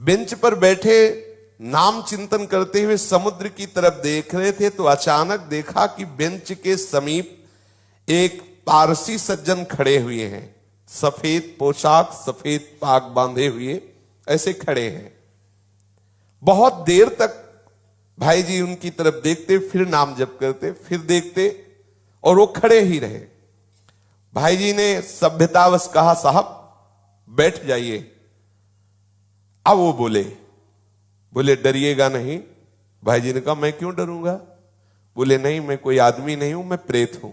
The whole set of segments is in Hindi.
बेंच पर बैठे नाम चिंतन करते हुए समुद्र की तरफ देख रहे थे तो अचानक देखा कि बेंच के समीप एक पारसी सज्जन खड़े हुए हैं। सफेद पोशाक, सफेद पाग बांधे हुए ऐसे खड़े हैं। बहुत देर तक भाई जी उनकी तरफ देखते, फिर नाम जप करते, फिर देखते और वो खड़े ही रहे। भाई जी ने सभ्यतावश कहा, साहब बैठ जाइए। अब वो बोले डरिएगा नहीं। भाई जी ने कहा, मैं क्यों डरूंगा? बोले नहीं, मैं कोई आदमी नहीं हूं, मैं प्रेत हूं।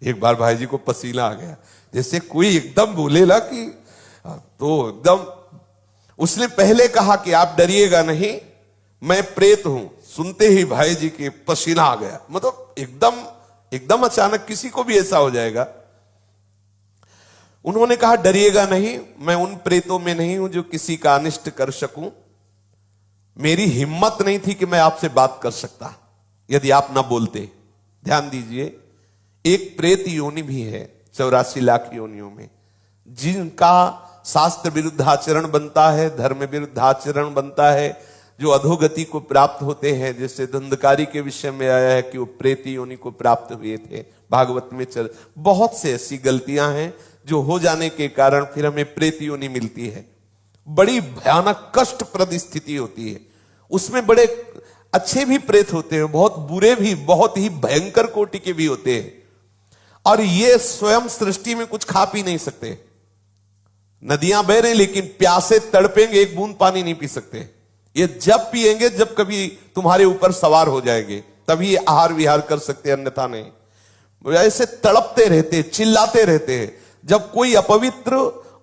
एक बार भाई जी को पसीना आ गया, जैसे कोई एकदम बोलेला कि तो एकदम। उसने पहले कहा कि आप डरिएगा नहीं, मैं प्रेत हूं। सुनते ही भाई जी के पसीना आ गया। मतलब एकदम अचानक किसी को भी ऐसा हो जाएगा। उन्होंने कहा, डरिएगा नहीं, मैं उन प्रेतों में नहीं हूं जो किसी का अनिष्ट कर सकूं। मेरी हिम्मत नहीं थी कि मैं आपसे बात कर सकता यदि आप ना बोलते। ध्यान दीजिए, एक प्रेत योनि भी है 84 लाख योनियों में, जिनका शास्त्र विरुद्ध आचरण बनता है, धर्म विरुद्ध आचरण बनता है, जो अधोगति को प्राप्त होते हैं। जैसे धुंधकारी के विषय में आया है कि वो प्रेत योनि को प्राप्त हुए थे, भागवत में बहुत से ऐसी गलतियां हैं जो हो जाने के कारण फिर हमें प्रेत योनि मिलती है। बड़ी भयानक कष्टप्रद स्थिति होती है। उसमें बड़े अच्छे भी प्रेत होते हैं, बहुत बुरे भी, बहुत ही भयंकर कोटि के भी होते हैं। और ये स्वयं सृष्टि में कुछ खा पी नहीं सकते। नदियां बह रही लेकिन प्यासे तड़पेंगे, एक बूंद पानी नहीं पी सकते। ये जब पिएंगे जब कभी तुम्हारे ऊपर सवार हो जाएंगे, तभी आहार विहार कर सकते, अन्यथा नहीं। ऐसे तड़पते रहते, चिल्लाते रहते हैं। जब कोई अपवित्र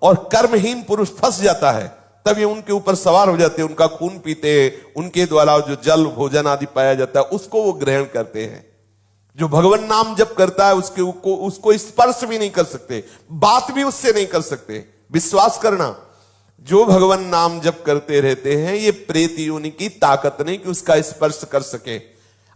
और कर्महीन पुरुष फंस जाता है तब ये उनके ऊपर सवार हो जाते हैं, उनका खून पीते हैं, उनके द्वारा जो जल भोजन आदि पाया जाता है उसको वो ग्रहण करते हैं। जो भगवान नाम जप करता है उसको स्पर्श भी नहीं कर सकते, बात भी उससे नहीं कर सकते। विश्वास करना, जो भगवान नाम जप करते रहते हैं, ये प्रेत योनि की ताकत नहीं कि उसका स्पर्श कर सके।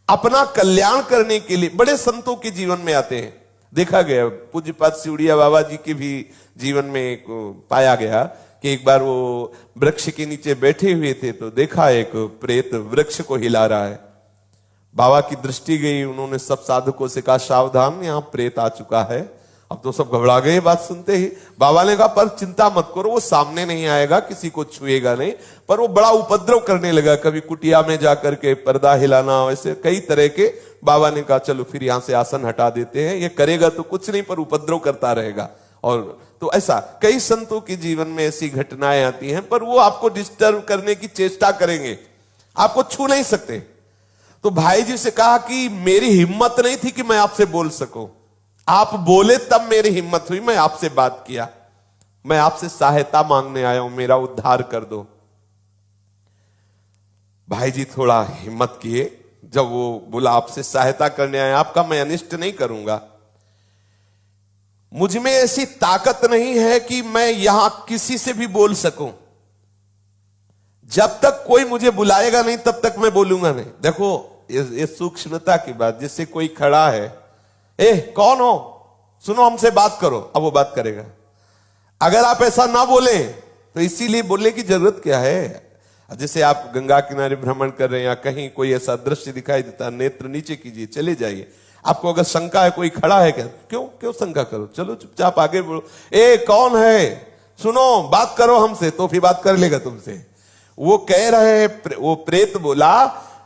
अपना कल्याण करने के लिए बड़े संतों के जीवन में आते हैं। देखा गया पूज्यपाद सिउड़िया बाबा जी के भी जीवन में पाया गया कि एक बार वो वृक्ष के नीचे बैठे हुए थे तो देखा एक प्रेत वृक्ष को हिला रहा है। बाबा की दृष्टि गई, उन्होंने सब साधकों से कहा, सावधान, यहां प्रेत आ चुका है। अब तो सब घबरा गए बात सुनते ही। बाबा ने कहा, पर चिंता मत करो, वो सामने नहीं आएगा, किसी को छुएगा नहीं। पर वो बड़ा उपद्रव करने लगा, कभी कुटिया में जाकर के पर्दा हिलाना, ऐसे कई तरह के। बाबा ने कहा, चलो फिर यहां से आसन हटा देते हैं, ये करेगा तो कुछ नहीं पर उपद्रव करता रहेगा। और तो ऐसा कई संतों के जीवन में ऐसी घटनाएं आती हैं, पर वो आपको डिस्टर्ब करने की चेष्टा करेंगे, आपको छू नहीं सकते। तो भाई जी से कहा कि मेरी हिम्मत नहीं थी कि मैं आपसे बोल सकूं, आप बोले तब मेरी हिम्मत हुई, मैं आपसे बात किया। मैं आपसे सहायता मांगने आया हूं, मेरा उद्धार कर दो। भाई जी थोड़ा हिम्मत किए, जब वो बोला आपसे सहायता करने आया, आपका मैं अनिष्ट नहीं करूंगा। मुझ में ऐसी ताकत नहीं है कि मैं यहां किसी से भी बोल सकूं। जब तक कोई मुझे बुलाएगा नहीं तब तक मैं बोलूंगा नहीं। देखो ये सूक्ष्मता की बात। जैसे कोई खड़ा है, कौन हो, सुनो हमसे बात करो, अब वो बात करेगा। अगर आप ऐसा ना बोले तो इसीलिए बोलने की जरूरत क्या है। जैसे आप गंगा किनारे भ्रमण कर रहे हैं या कहीं कोई ऐसा दृश्य दिखाई देता, नेत्र नीचे कीजिए, चले जाइए। आपको अगर शंका है कोई खड़ा है क्या, क्यों शंका करो, चलो चुपचाप आगे बोलो। कौन है, सुनो बात करो हमसे, तो फिर बात कर लेगा तुमसे। वो कह रहे हैं, वो प्रेत बोला,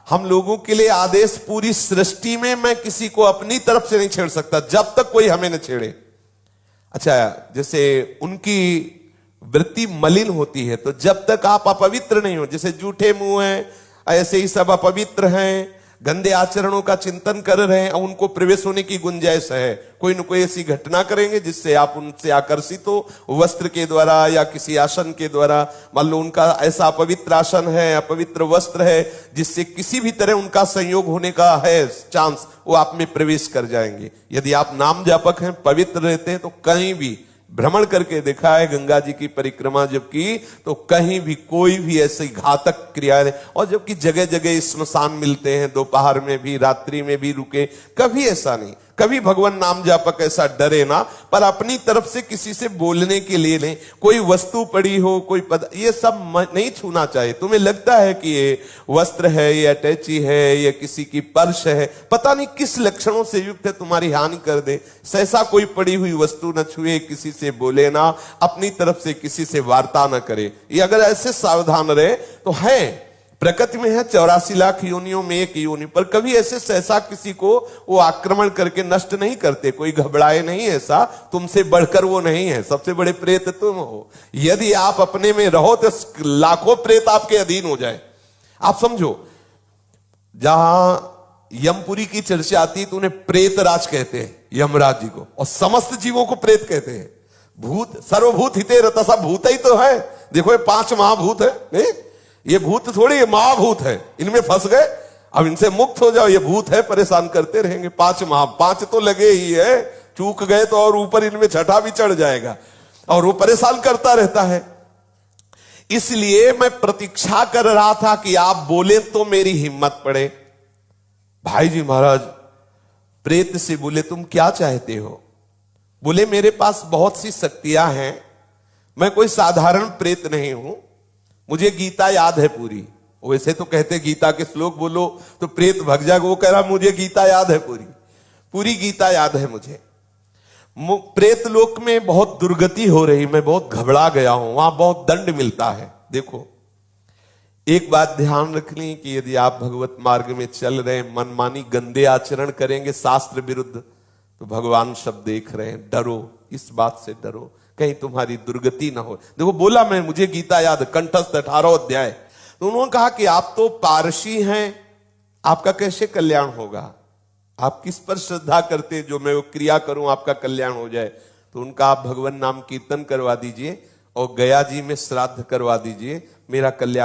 हम लोगों के लिए आदेश, पूरी सृष्टि में मैं किसी को अपनी तरफ से नहीं छेड़ सकता जब तक कोई हमें न छेड़े। अच्छा, जैसे उनकी वृत्ति मलिन होती है, तो जब तक आप अपवित्र नहीं हो, जैसे जूठे मुंह हैं, ऐसे ही सब अपवित्र हैं, गंदे आचरणों का चिंतन कर रहे हैं, उनको प्रवेश होने की गुंजाइश है। कोई न कोई ऐसी घटना करेंगे जिससे आप उनसे आकर्षित हो, वस्त्र के द्वारा या किसी आसन के द्वारा। मान लो उनका ऐसा अपवित्र आसन है, अपवित्र वस्त्र है, जिससे किसी भी तरह उनका संयोग होने का है चांस, वो आप में प्रवेश कर जाएंगे। यदि आप नाम जापक हैं, पवित्र रहते हैं, तो कहीं भी भ्रमण करके देखा है, गंगा जी की परिक्रमा जब की तो कहीं भी कोई भी ऐसी घातक क्रिया नहीं। और जबकि जगह जगह स्मशान मिलते हैं, दोपहर में भी, रात्रि में भी रुके, कभी ऐसा नहीं। कभी भगवान नाम जापक ऐसा डरे ना, पर अपनी तरफ से किसी से बोलने के लिए नहीं। कोई वस्तु पड़ी हो, कोई पद, ये सब नहीं छूना चाहिए। तुम्हें लगता है कि ये वस्त्र है, ये अटैची है, ये किसी की पर्स है, पता नहीं किस लक्षणों से युक्त है, तुम्हारी हानि कर दे, ऐसा कोई पड़ी हुई वस्तु न छुए, किसी से बोले ना, अपनी तरफ से किसी से वार्ता न करे। ये अगर ऐसे सावधान रहे तो है, प्रकृति में है 84 लाख योनियों में एक योनि, पर कभी ऐसे सहसा किसी को वो आक्रमण करके नष्ट नहीं करते, कोई घबराए नहीं, ऐसा तुमसे बढ़कर वो नहीं है, सबसे बड़े प्रेत तुम हो। यदि आप अपने में रहो तो लाखों प्रेत आपके अधीन हो जाए। आप समझो, जहां यमपुरी की चर्चा आती है तो उन्हें प्रेतराज कहते हैं, यमराज जी को, और समस्त जीवों को प्रेत कहते हैं। भूत सर्वभूत हिते रतसा, भूत ही तो है। देखो ये 5 महाभूत है, नहीं ये भूत थोड़ी, ये महाभूत है, इनमें फंस गए, अब इनसे मुक्त हो जाओ। ये भूत है, परेशान करते रहेंगे। 5 तो लगे ही है, चूक गए तो और ऊपर इनमें छठा भी चढ़ जाएगा, और वो परेशान करता रहता है। इसलिए मैं प्रतीक्षा कर रहा था कि आप बोले तो मेरी हिम्मत पड़े। भाई जी महाराज प्रेत से बोले, तुम क्या चाहते हो? बोले, मेरे पास बहुत सी शक्तियां हैं, मैं कोई साधारण प्रेत नहीं हूं, मुझे गीता याद है पूरी। वैसे तो कहते गीता के श्लोक बोलो तो प्रेत भग जाएगा, वो कह रहा मुझे गीता याद है पूरी, पूरी गीता याद है मुझे। प्रेत लोक में बहुत दुर्गति हो रही, मैं बहुत घबरा गया हूं, वहां बहुत दंड मिलता है। देखो एक बात ध्यान रखनी कि यदि आप भगवत मार्ग में चल रहे हैं, मनमानी गंदे आचरण करेंगे शास्त्र विरुद्ध, तो भगवान सब देख रहे हैं। डरो, इस बात से डरो, कहीं तुम्हारी दुर्गति ना हो। देखो बोला मैं, मुझे गीता याद, कंठस्थ 18 अध्याय। तो उन्होंने कहा कि आप तो पारसी हैं, आपका कैसे कल्याण होगा? आप किस पर श्रद्धा करते जो मैं वो क्रिया करूं आपका कल्याण हो जाए? तो उनका आप भगवान नाम कीर्तन करवा दीजिए और गया जी में श्राद्ध करवा दीजिए, मेरा कल्याण